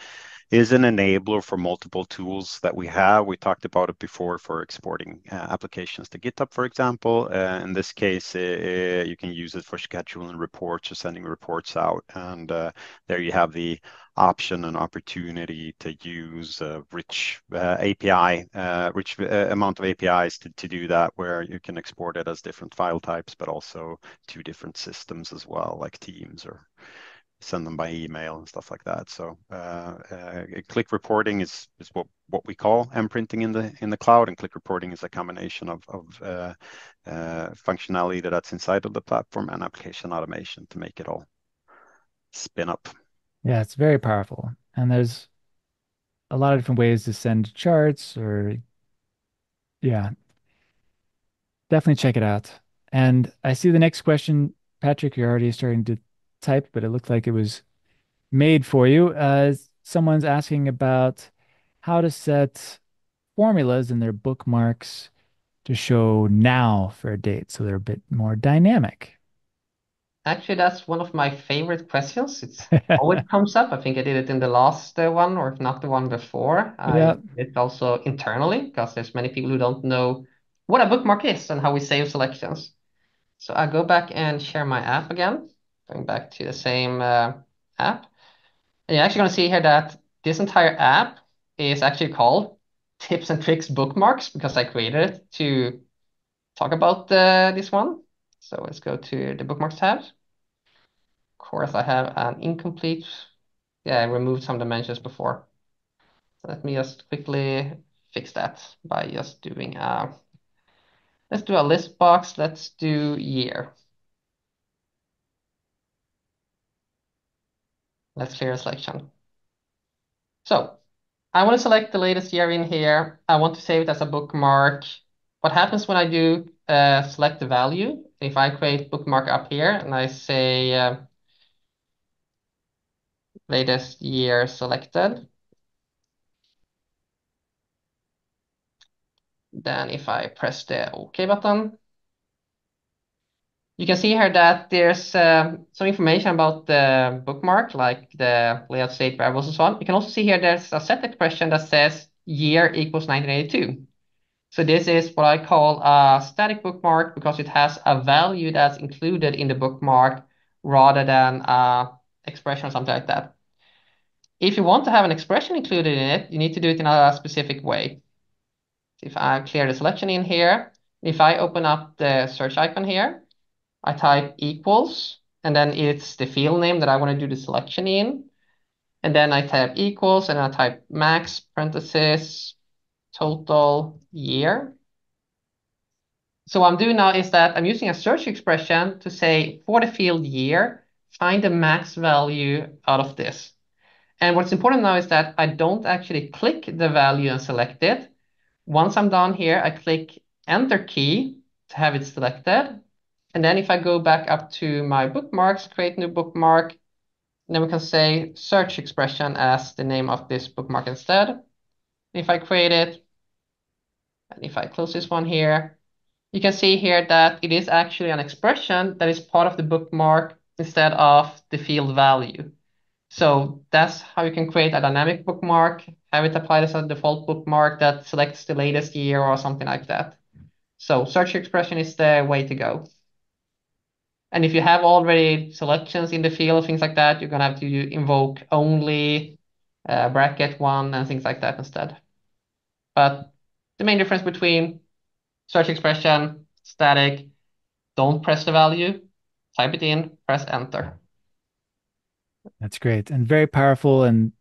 [SPEAKER 2] is an enabler for multiple tools that we have. We talked about it before for exporting applications to GitHub, for example. In this case, you can use it for scheduling reports or sending reports out. And there you have the option and opportunity to use rich API, rich amount of APIs to do that, where you can export it as different file types, but also to different systems as well, like Teams or send them by email and stuff like that. So Qlik Reporting is what we call NPrinting in the cloud, and Qlik Reporting is a combination of functionality that's inside of the platform and application automation to make it all spin up.
[SPEAKER 1] Yeah, it's very powerful. And there's a lot of different ways to send charts or, yeah, definitely check it out. And I see the next question, Patrick, you're already starting to type, but it looked like it was made for you. Someone's asking about how to set formulas in their bookmarks to show now for a date, so they're a bit more dynamic.
[SPEAKER 3] Actually, that's one of my favorite questions. It's always comes up. I think I did it in the last one, or if not the one before.
[SPEAKER 1] Yeah,
[SPEAKER 3] I did it also internally because there's many people who don't know what a bookmark is and how we save selections. So I go back and share my app again, going back to the same app. And you're actually going to see here that this entire app is actually called Tips and Tricks Bookmarks because I created it to talk about this one. So let's go to the bookmarks tab. Of course, I have an incomplete. Yeah, I removed some dimensions before. So let me just quickly fix that by just doing let's do a list box. Let's do year. Let's clear a selection. So I want to select the latest year in here. I want to save it as a bookmark. What happens when I do select the value? If I create bookmark up here and I say latest year selected, then if I press the OK button, you can see here that there's some information about the bookmark, like the layout state variables and so on. You can also see here there's a set expression that says year equals 1982. So this is what I call a static bookmark because it has a value that's included in the bookmark rather than a expression or something like that. If you want to have an expression included in it, you need to do it in a specific way. If I clear the selection in here, if I open up the search icon here, I type equals, and then it's the field name that I want to do the selection in. And then I type equals, and I type max, parenthesis, total year. So what I'm doing now is that I'm using a search expression to say for the field year, find the max value out of this. And what's important now is that I don't actually click the value and select it. Once I'm done here, I click Enter key to have it selected. And then if I go back up to my bookmarks, create new bookmark, then we can say search expression as the name of this bookmark instead. If I create it, and if I close this one here, you can see here that it is actually an expression that is part of the bookmark instead of the field value. So that's how you can create a dynamic bookmark, have it applied as a default bookmark that selects the latest year or something like that. So search expression is the way to go. And if you have already selections in the field, things like that, you're gonna have to invoke only bracket one and things like that instead. But the main difference between search expression, static, don't press the value, type it in, press enter.
[SPEAKER 1] That's great and very powerful and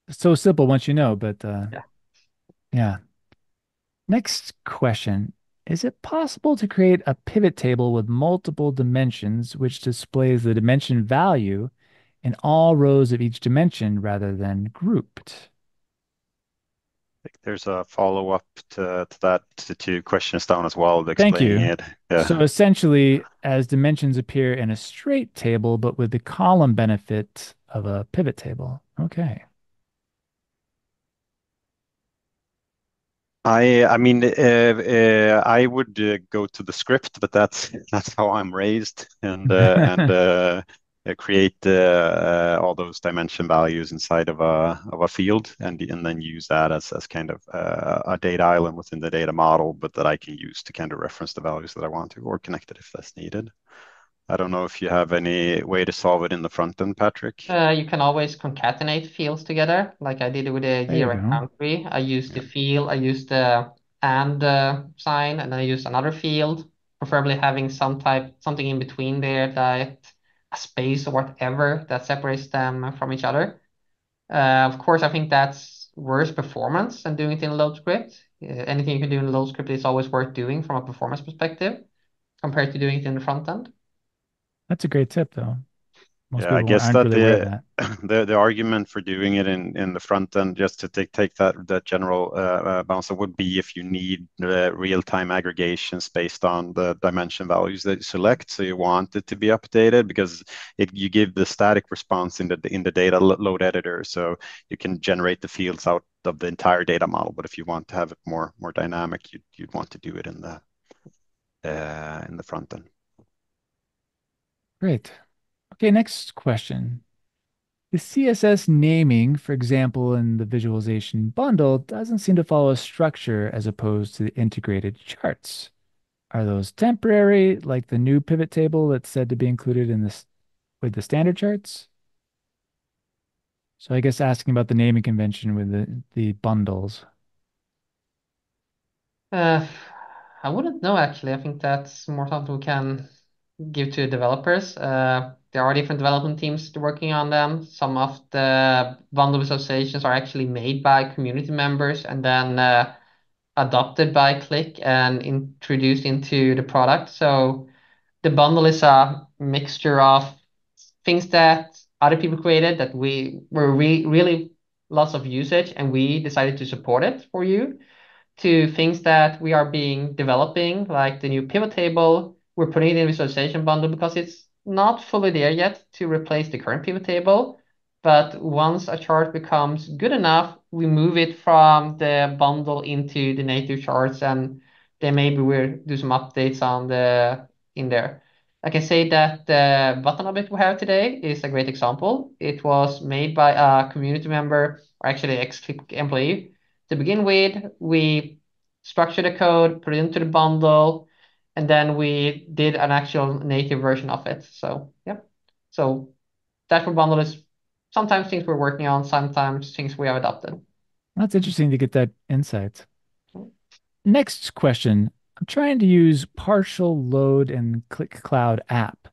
[SPEAKER 1] so simple once you know, but
[SPEAKER 3] Yeah.
[SPEAKER 1] yeah. Next question. Is it possible to create a pivot table with multiple dimensions which displays the dimension value in all rows of each dimension rather than grouped?
[SPEAKER 2] Think there's a follow-up to that, to two questions down as well,
[SPEAKER 1] Thank
[SPEAKER 2] explaining
[SPEAKER 1] you.
[SPEAKER 2] it.
[SPEAKER 1] So
[SPEAKER 2] Yeah.
[SPEAKER 1] essentially, as dimensions appear in a straight table, but with the column benefit of a pivot table. Okay.
[SPEAKER 2] I mean, I would go to the script, but that's how I'm raised, and create all those dimension values inside of a field, and then use that as kind of a data island within the data model, but that I can use to kind of reference the values that I want to, or connect it if that's needed. I don't know if you have any way to solve it in the front end, Patrick.
[SPEAKER 3] You can always concatenate fields together, like I did with the
[SPEAKER 1] There you
[SPEAKER 3] year and
[SPEAKER 1] go.
[SPEAKER 3] country. I used the
[SPEAKER 2] Yeah.
[SPEAKER 3] field, I used the and sign, and then I used another field, preferably having something in between there, that a space or whatever that separates them from each other. Of course, I think that's worse performance than doing it in load script. Anything you can do in load script is always worth doing from a performance perspective compared to doing it in the front end.
[SPEAKER 1] That's a great tip, though. Most
[SPEAKER 2] Yeah, I
[SPEAKER 1] people
[SPEAKER 2] guess
[SPEAKER 1] aren't
[SPEAKER 2] that
[SPEAKER 1] really aware of that.
[SPEAKER 2] the argument for doing it in the front end, just to take that general bounce, would be if you need real-time aggregations based on the dimension values that you select. So you want it to be updated because you give the static response in the data load editor, so you can generate the fields out of the entire data model. But if you want to have it more dynamic, you'd want to do it in the front end.
[SPEAKER 1] Great. Okay, next question. The CSS naming, for example, in the visualization bundle, doesn't seem to follow a structure as opposed to the integrated charts. Are those temporary, like the new pivot table that's said to be included in this with the standard charts? So I guess asking about the naming convention with the bundles.
[SPEAKER 3] Uh, I wouldn't know actually. I think that's more something we can give to developers. There are different development teams working on them. Some of the bundle visualizations are actually made by community members and then adopted by Qlik and introduced into the product. So the bundle is a mixture of things that other people created that we were really lots of usage, and we decided to support it for you, to things that we are developing, like the new pivot table. We're putting it in visualization bundle because it's not fully there yet to replace the current pivot table. But once a chart becomes good enough, we move it from the bundle into the native charts, and then maybe we'll do some updates on the in there. I can say that the button object we have today is a great example. It was made by a community member, or actually ex-Qlik employee. To begin with, we structured the code, put it into the bundle, and then we did an actual native version of it. So yeah. So dashboard bundle is sometimes things we're working on, sometimes things we have adopted.
[SPEAKER 1] That's interesting to get that insight. Next question. I'm trying to use partial load in Qlik Cloud app,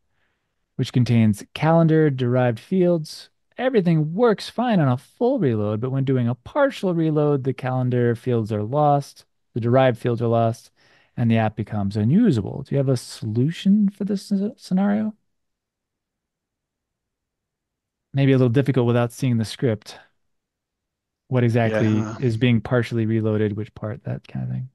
[SPEAKER 1] which contains calendar derived fields. Everything works fine on a full reload, but when doing a partial reload, the calendar fields are lost, the derived fields are lost, and the app becomes unusable. Do you have a solution for this scenario? Maybe a little difficult without seeing the script. What exactly
[SPEAKER 2] Yeah.
[SPEAKER 1] is being partially reloaded, which part, that kind of thing.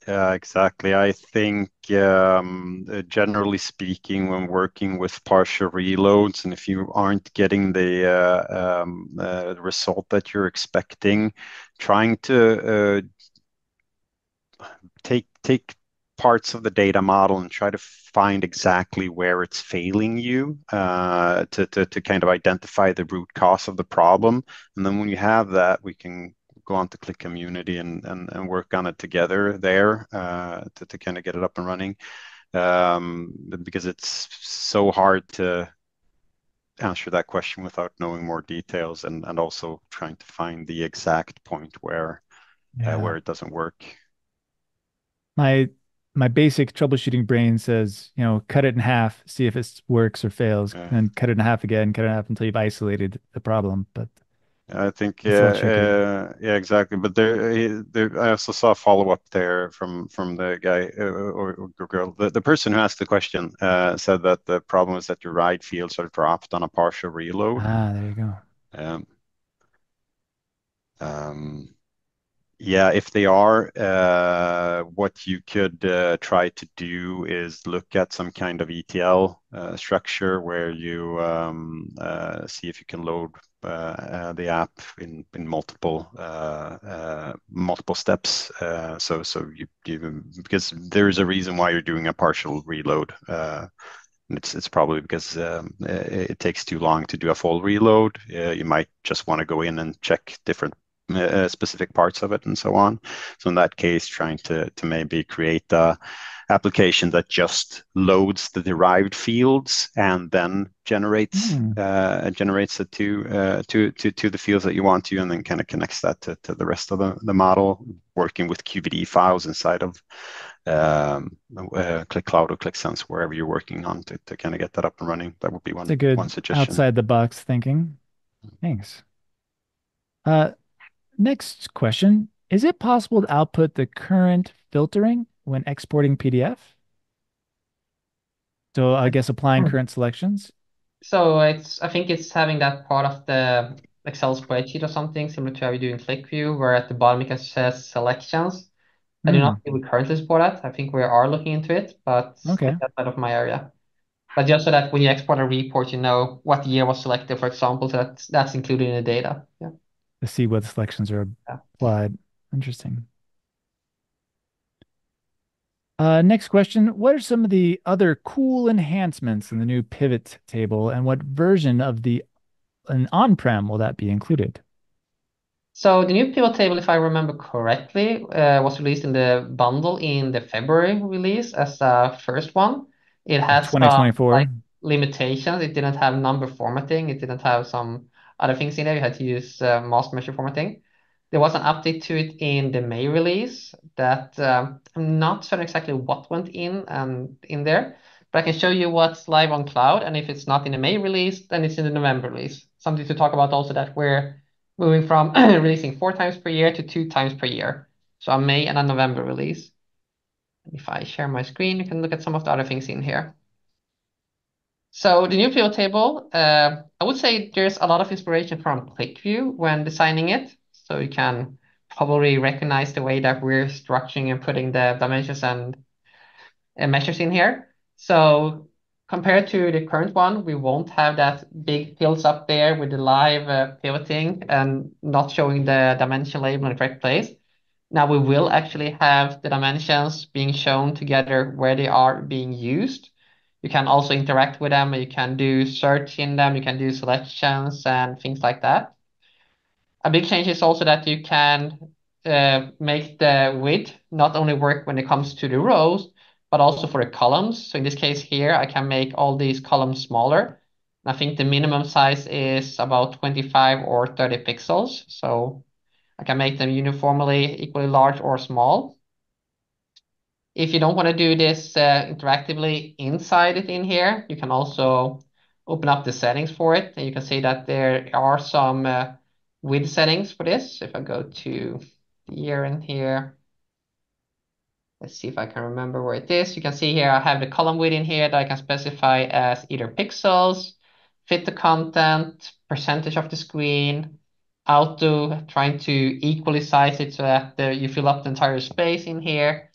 [SPEAKER 2] Yeah, exactly. I think generally speaking, when working with partial reloads, and if you aren't getting the result that you're expecting, trying to take parts of the data model and try to find exactly where it's failing you to kind of identify the root cause of the problem. And then when you have that, we can go on to Qlik Community and work on it together there to kind of get it up and running. Because it's so hard to answer that question without knowing more details and also trying to find the exact point
[SPEAKER 1] Yeah.
[SPEAKER 2] where it doesn't work.
[SPEAKER 1] My my basic troubleshooting brain says, cut it in half, see if it works or fails,
[SPEAKER 2] Uh,
[SPEAKER 1] and cut it in half again, cut it in half until you've isolated the problem. But
[SPEAKER 2] I think,
[SPEAKER 1] it's a little trickier.
[SPEAKER 2] yeah, exactly. But I also saw a follow-up there from the guy or girl. The person who asked the question said that the problem is that your ride fields are dropped on a partial reload.
[SPEAKER 1] Ah, there you go.
[SPEAKER 2] Um, um, Yeah, if they are, what you could try to do is look at some kind of ETL structure where you see if you can load the app in multiple steps. So you because there is a reason why you're doing a partial reload. It's probably because it takes too long to do a full reload. You might just want to go in and check different specific parts of it and so on. So in that case, trying to maybe create a application that just loads the derived fields and then generates
[SPEAKER 1] Hmm.
[SPEAKER 2] generates it to the fields that you want to, and then kind of connects that to the rest of the model, working with QVD files inside of Qlik Cloud or Qlik Sense, wherever you're working on to kind of get that up and running. That would be
[SPEAKER 1] It's a
[SPEAKER 2] one
[SPEAKER 1] good
[SPEAKER 2] suggestion.
[SPEAKER 1] outside the box thinking. Thanks. Uh, Next question. Is it possible to output the current filtering when exporting PDF? So I guess applying
[SPEAKER 3] Hmm.
[SPEAKER 1] current selections.
[SPEAKER 3] So I think it's having that part of the Excel spreadsheet or something similar to how you do in ClickView, where at the bottom it can says selections. I do not
[SPEAKER 1] Hmm.
[SPEAKER 3] think we currently support that. I think we are looking into it, but
[SPEAKER 1] Okay.
[SPEAKER 3] that's outside of my area. But just so that when you export a report, you know what year was selected, for example, so that's included in the data. Yeah.
[SPEAKER 1] To see what selections are
[SPEAKER 3] Yeah.
[SPEAKER 1] applied. Interesting. Next question. What are some of the other cool enhancements in the new pivot table, and what version of the an on-prem will that be included?
[SPEAKER 3] So the new pivot table, if I remember correctly, was released in the bundle in the February release as the first one. It
[SPEAKER 1] Of
[SPEAKER 3] had some
[SPEAKER 1] 2024?
[SPEAKER 3] like limitations. It didn't have number formatting. It didn't have some other things in there. You had to use mask measure formatting. There was an update to it in the May release that I'm not certain exactly what went in and in there, but I can show you what's live on cloud. And if it's not in the May release, then it's in the November release. Something to talk about also, that we're moving from releasing 4 times per year to 2 times per year. So a May and a November release. If I share my screen, you can look at some of the other things in here. So the new pivot table, I would say there's a lot of inspiration from QlikView when designing it. So you can probably recognize the way that we're structuring and putting the dimensions and measures in here. So compared to the current one, we won't have that big fields up there with the live pivoting and not showing the dimension label in the correct place. Now we will actually have the dimensions being shown together where they are being used. You can also interact with them. You can do search in them. You can do selections and things like that. A big change is also that you can make the width not only work when it comes to the rows, but also for the columns. So in this case here, I can make all these columns smaller. I think the minimum size is about 25 or 30 pixels. So I can make them uniformly equally large or small. If you don't want to do this interactively inside it in here, you can also open up the settings for it. And you can see that there are some width settings for this. If I go to here and here, let's see if I can remember where it is. You can see here I have the column width in here that I can specify as either pixels, fit the content, percentage of the screen, auto, trying to equally size it so that you fill up the entire space in here.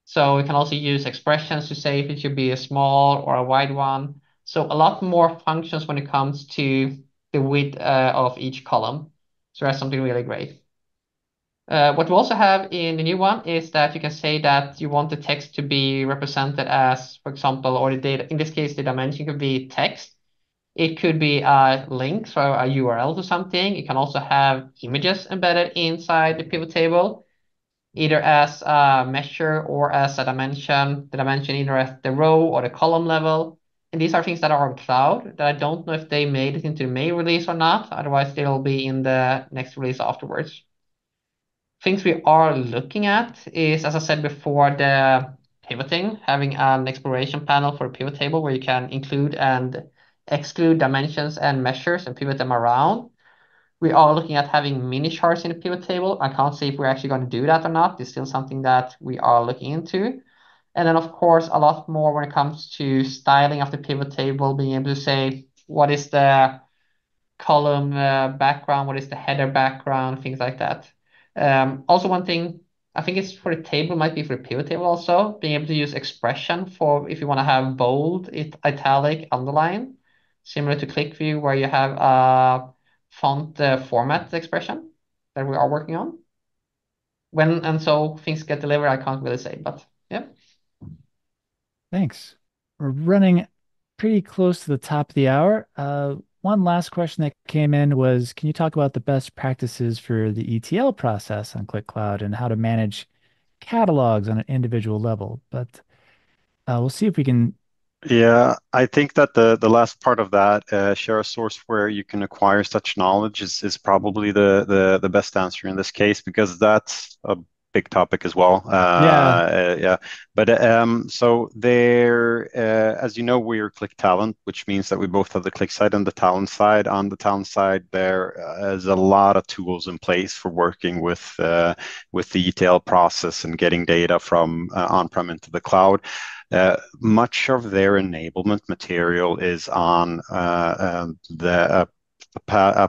[SPEAKER 3] So we can also use expressions to say if it should be a small or a wide one. So a lot more functions when it comes to the width of each column. So that's something really great. What we also have in the new one is that you can say that you want the text to be represented as, for example, or the data, in this case, the dimension could be text. It could be a link, so a URL to something. You can also have images embedded inside the pivot table, either as a measure or as a dimension, the dimension either at the row or the column level. And these are things that are on cloud that I don't know if they made it into the main release or not. Otherwise, they'll be in the next release afterwards. Things we are looking at is, as I said before, the pivoting, having an exploration panel for a pivot table where you can include and exclude dimensions and measures and pivot them around. We are looking at having mini charts in the pivot table. I can't say if we're actually going to do that or not. It's still something that we are looking into. And then, of course, a lot more when it comes to styling of the pivot table, being able to say what is the column background, what is the header background, things like that. Also, one thing I think it's for the table, might be for the pivot table also, being able to use expression for if you want to have bold, italic, underline, similar to Qlik View where you have a font format expression that we are working on. When and so things get delivered, I can't really say, but yeah.
[SPEAKER 1] Thanks. We're running pretty close to the top of the hour. One last question that came in was, can you talk about the best practices for the ETL process on Qlik Cloud and how to manage catalogs on an individual level? But we'll see if we can.
[SPEAKER 2] Yeah, I think that the last part of that, share a source where you can acquire such knowledge is probably the best answer in this case because that's a big topic as well.
[SPEAKER 1] Yeah,
[SPEAKER 2] Yeah, but so there, as you know, we're Qlik Talent, which means that we both have the Qlik side and the Talent side. On the Talent side, there is a lot of tools in place for working with the ETL process and getting data from on-prem into the cloud. Much of their enablement material is on a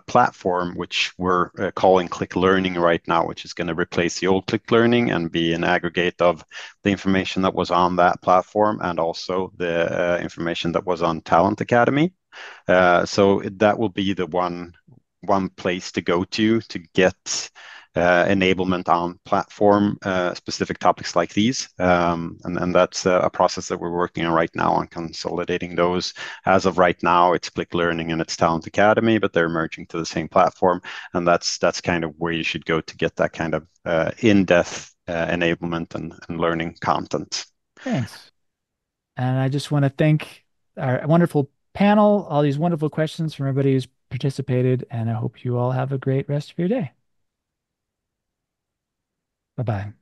[SPEAKER 2] platform which we're calling Qlik Learning right now, which is going to replace the old Qlik Learning and be an aggregate of the information that was on that platform and also the information that was on Talent Academy. So that will be the one place to go to get enablement on platform specific topics like these. And that's a process that we're working on right now on consolidating those. As of right now, it's Qlik Learning and it's Talent Academy, but they're merging to the same platform. And that's kind of where you should go to get that kind of in-depth enablement and learning content.
[SPEAKER 1] thanks. And I just want to thank our wonderful panel, all these wonderful questions from everybody who's participated, and I hope you all have a great rest of your day. Bye-bye.